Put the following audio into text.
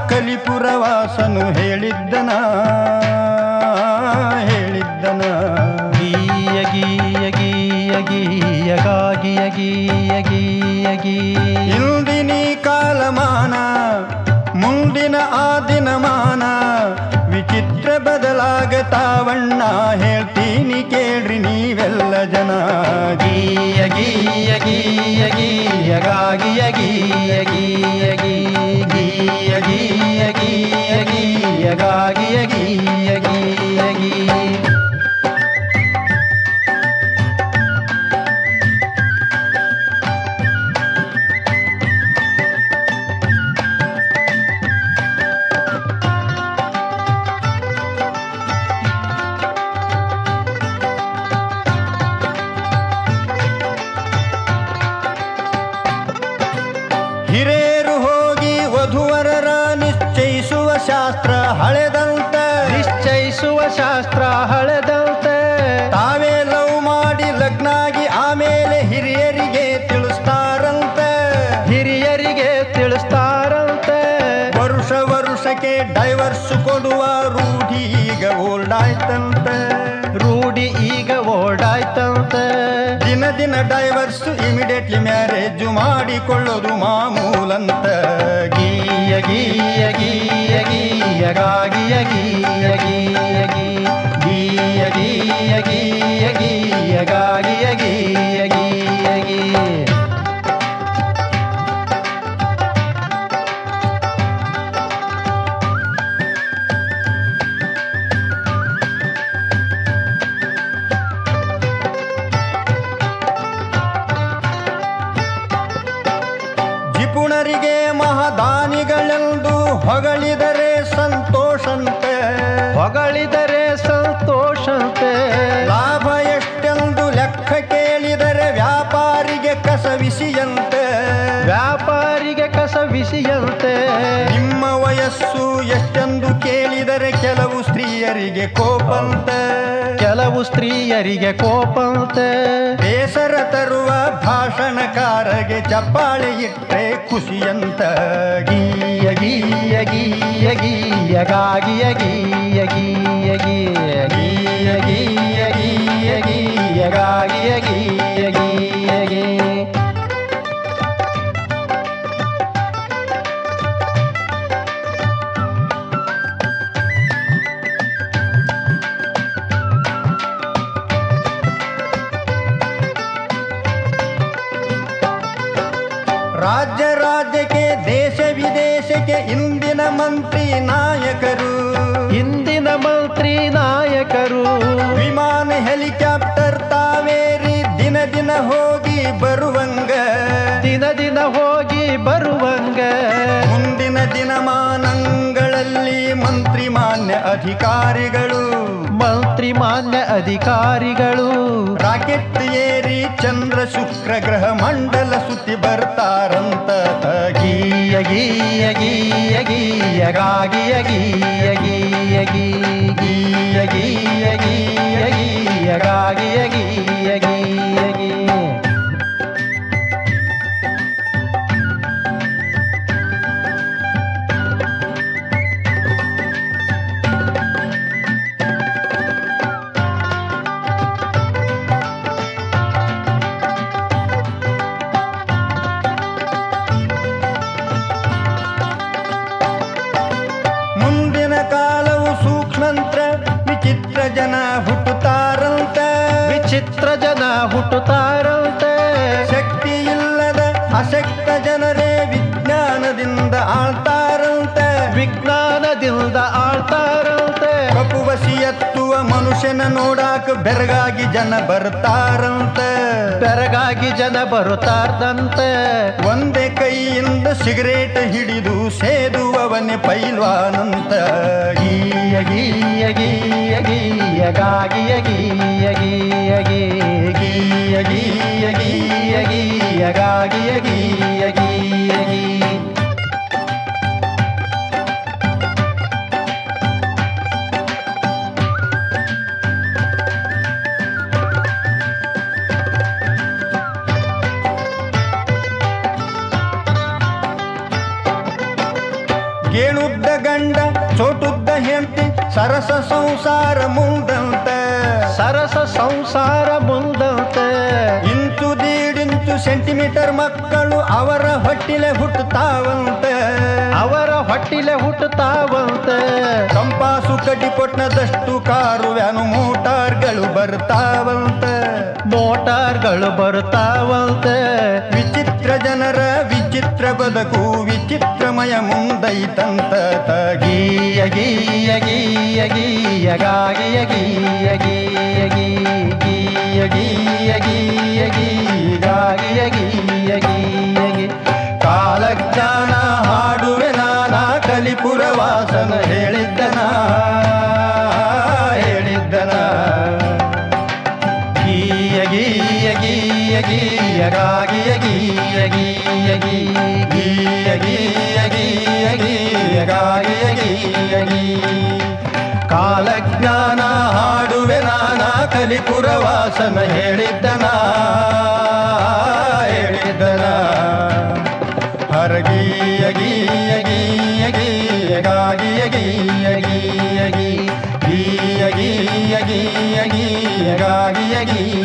ಕಲಿಪುರವಾಸನು ಹೇಳಿದ್ದನ ಗೀಯ ಗೀಯ ಗೀಯ ಗೀಯ ಗಾಗಿಯ ಗೀಯ ಗೀಯ ಗೀಯ. ಇಂದಿನ ಕಾಲಮಾನ ಮುಂದಿನ ಆ ದಿನಮಾನ ವಿಚಿತ್ರ ಬದಲಾಗತಾವಣ್ಣ, ಹೇಳ್ತೀನಿ ಕೇಳ್ರಿ ನೀವೆಲ್ಲ ಜನ. ಗೀಯ ಗೀಯ ಗೀಯ ಗೀಯ ಗಾಗಿಯ ಗೀಯ ಗೀಯ ಗೀಯ ಗೀಯ ಗೀಯ ಗೀಯ ಗೀಯ ಗಾಗಿಯ ಗೀಯ ಗೀಯ ಗೀಯ. ಹಿರೇರು ಹೋಗಿ ವಧುವರರ ನಿಶ್ಚಯಿಸುವ ಶಾಸ್ತ್ರ ಹಳೆದಂತ, ನಿಶ್ಚಯಿಸುವ ಶಾಸ್ತ್ರ ಹಳೆದಂತೆ. ತಾವೇ ಲವ್ ಮಾಡಿ ಲಗ್ನಾಗಿ ಆಮೇಲೆ ಹಿರಿಯರಿಗೆ ತಿಳಿಸ್ತಾರಂತೆ, ಹಿರಿಯರಿಗೆ ತಿಳಿಸ್ತಾರಂತೆ. ವರುಷಕ್ಕೆ ಡೈವರ್ಸ್ ಕೊಡುವ ರೂಢಿ ಈಗ ಓಲ್ಡಾಯ್ತಂತೆ, ರೂಢಿ ಈಗ ಓಲ್ಡಾಯ್ತಂತೆ. ದಿನ ಡೈವರ್ಸ್ ಇಮಿಡಿಯೇಟ್ಲಿ ಮ್ಯಾರೇಜ್ ಮಾಡಿಕೊಳ್ಳೋದು ಮಾಮೂಲಂತ. ಗೀಯ ಗೀಯ ಗೀಯ ಗೀಯ ಗಾಗಿಯ ಗೀಯ ಗೀಯ ಗೀಯ ಗೀಯ ಗೀಯ ಗೀಯ ಗಾಗಿಯ ಗೀಯ ಗೀಯ ಗೀಯ. ಜಿಪುಣರಿಗೆ ಮಹಾದಾನಿಗಳೆಂದು ಹೊಗಳಿದರೆ ಸಂತೋಷಂತೆ, ಹೊಗಳಿದರೆ ಸಂತೋಷಂತೆ. ಲಾಭ ಎಷ್ಟೆಂದು ಲೆಕ್ಕ ಕೇಳಿದರೆ ವ್ಯಾಪಾರಿಗೆ ಕಸವಿಸಿಯಂತೆ, ವ್ಯಾಪಾರಿಗೆ ಕಸವಿಸಿಯಂತೆ. ನಿಮ್ಮ ವಯಸ್ಸು ಎಷ್ಟೆಂದು ಕೇಳಿದರೆ ಕೆಲವು ಸ್ತ್ರೀಯರಿಗೆ ಕೋಪಂತೆ, ಕೆಲವು ಸ್ತ್ರೀಯರಿಗೆ ಕೋಪಂತೆ. ಬೇಸರ ತರುವ ಭಾಷಣಕಾರಗೆ ಚಪ್ಪಾಳೆ ಇಟ್ಟರೆ ಖುಷಿಯಂತ. ಗೀಯ ಗೀಯ ಗೀಯ ಗೀಯ ಗಾಗಿಯ ಗೀಯ ಗೀಯ ಗೀಯ ಗೀಯ ಗೀಯ ಗೀಯ ಗೀಯ ಗಾಗಿಯ ಗೀಯ ಗೀಯ ಗೀಯ. ರಾಜ್ಯಕ್ಕೆ ದೇಶ ವಿದೇಶಕ್ಕೆ ಇಂದಿನ ಮಂತ್ರಿ ನಾಯಕರು, ಇಂದಿನ ಮಂತ್ರಿ ನಾಯಕರು. ವಿಮಾನ ಹೆಲಿಕಾಪ್ಟರ್ ತಾವೇರಿ ದಿನ ಹೋಗಿ ಬರುವಂಗ, ದಿನ ಹೋಗಿ ಬರುವಂಗ. ಮುಂದಿನ ದಿನಮಾನಗಳಲ್ಲಿ ಮಂತ್ರಿ ಮಾನ್ಯ ಅಧಿಕಾರಿಗಳು, ಮಂತ್ರಿ ಮಾನ್ಯ ಅಧಿಕಾರಿಗಳು ರಾಕೆಟ್ ಏರಿ ಚಂದ್ರ ಶುಕ್ರ ಗ್ರಹ ಮಂಡಲ ಸುತ್ತಿ ಬರ್ತಾರಂತ. ಗೀಯ ಗೀಯ ಗೀಯ ಗೀಯ ಗಾಗಿಯ ಗೀಯ ಗೀಯ ಗೀಯ ಗೀಯ ಗೀಯ ಗೀಯ ಗಾಗಿಯ ಗೀಯ ಗೀಯ ಗೀಯ. ಮುಂದಿನ ಕಾಲವು ಸೂಕ್ಷ್ಮಂತ್ರ, ವಿಚಿತ್ರ ಜನ ಹುಟ್ಟುತ್ತಾರಂತ, ವಿಚಿತ್ರ ಜನ ಹುಟ್ಟುತ್ತಾರಂತೆ. ಶಕ್ತಿ ಇಲ್ಲದ ಅಶಕ್ತ ಜನರೇ ವಿಜ್ಞಾನದಿಂದ ಆಳ್ತಾರಂತೆ, ವಿಜ್ಞಾನದಿಂದ ಆಳ್ತಾರಂತೆ. ಕಪುವಸಿ ಎತ್ತುವ ಮನುಷ್ಯನ ನೋಡಾಕ ಬೆರಗಾಗಿ ಜನ ಬರ್ತಾರಂತೆ, ಬೆರಗಾಗಿ ಜನ ಬರುತ್ತಾರ್ದಂತೆ. ಒಂದೇ ಕೈಯಿಂದ ಸಿಗರೇಟ್ ಹಿಡಿದು ಸೇದುವವನೇ ಪೈಲ್ವಾನಂತ. ಗೀಯ ಗೀಯ ಗೀಯ ಗೀಯ ಗಾಗಿಯ ಗೀಯ ಗೀಯ ಗೀಯ ಗೀಯ ಗೀಯ ಗೀಯ ಗಾಗಿಯ ಗೀಯ ಗೀಯ ಗೀಯ. ಗೇಣುದ್ದ ಗಂಡ ಚೋಟುದ್ದ ಹೆಂಡತಿ ಸರಸ ಸಂಸಾರ ಮುಂದಂತ ಸರಸ ಸಂಸಾರ ಮುಂದಂತೆ ಇಂಚು ದೀಡಿಂಚು ಸೆಂಟಿಮೀಟರ್ ಮಕ್ಕಳು ಅವರ ಹೊಟ್ಟಿಲೆ ಹುಟ್ಟುತ್ತಾವಂತೆ ಅವರ ಹೊಟ್ಟಿಲೆ ಹುಟ್ಟುತ್ತಾವಂತೆ ಕಂಪಾಸು ಕಡ್ಡಿ ಕೊಟ್ಟನದಷ್ಟು ಕಾರು ವ್ಯಾನು ಮೋಟಾರ್ಗಳು ಬರ್ತಾವಂತೆ ಮೋಟಾರ್ಗಳು ಬರ್ತಾವಂತೆ ವಿಚಿತ್ರ ಜನರ ವಿಚಿತ್ರ ಬದುಕು ವಿಚಿತ್ರಮಯ ಮುಂದೈತಂತ ಗೀಯ ಗೀಯ ಗೀಯ ಗೀಯ ಗಾಗಿಯ ಗೀಯ ಗೀಯ ಗೀಯ ಗೀಯ ಗೀಯ ಗೀಯ ಗಾಗಿಯ ಗೀಯ ಗೀಯ ಗೀ ಕಾಲಜ್ಞಾನ ಹಾಡುವೆ ನಾನ ಕಲಿಪುರ ವಾಸನ ಹೇಳಿದ್ದನ ಗೀಯ ಗೀಯ ಗೀಯ ಗೀಯ ಗಾಗಿಯ ಗೀಯ ಗೀಯ ಗೀಯ ಗೀಯ ಗೀಯ ಗೀಯ ಗಾಗಿಯ ಗೀಯ ಗೀ ಕಾಲಜ್ಞಾನ ಹಾಡುವೆ ನಾನ ಕಲಿಪುರ ವಾಸನ ಹೇಳಿದ್ದನ ಹರಗೀಯ ಗೀಯ ಗೀಯ ಗೀಯ ಗಾಗಿಯ ಗೀಯ ಗೀಯ ಗೀಯ ಗೀಯ ಗೀಯ ಗೀಯ ಗೀಯ ಗಾಗಿಯ ಗೀಯ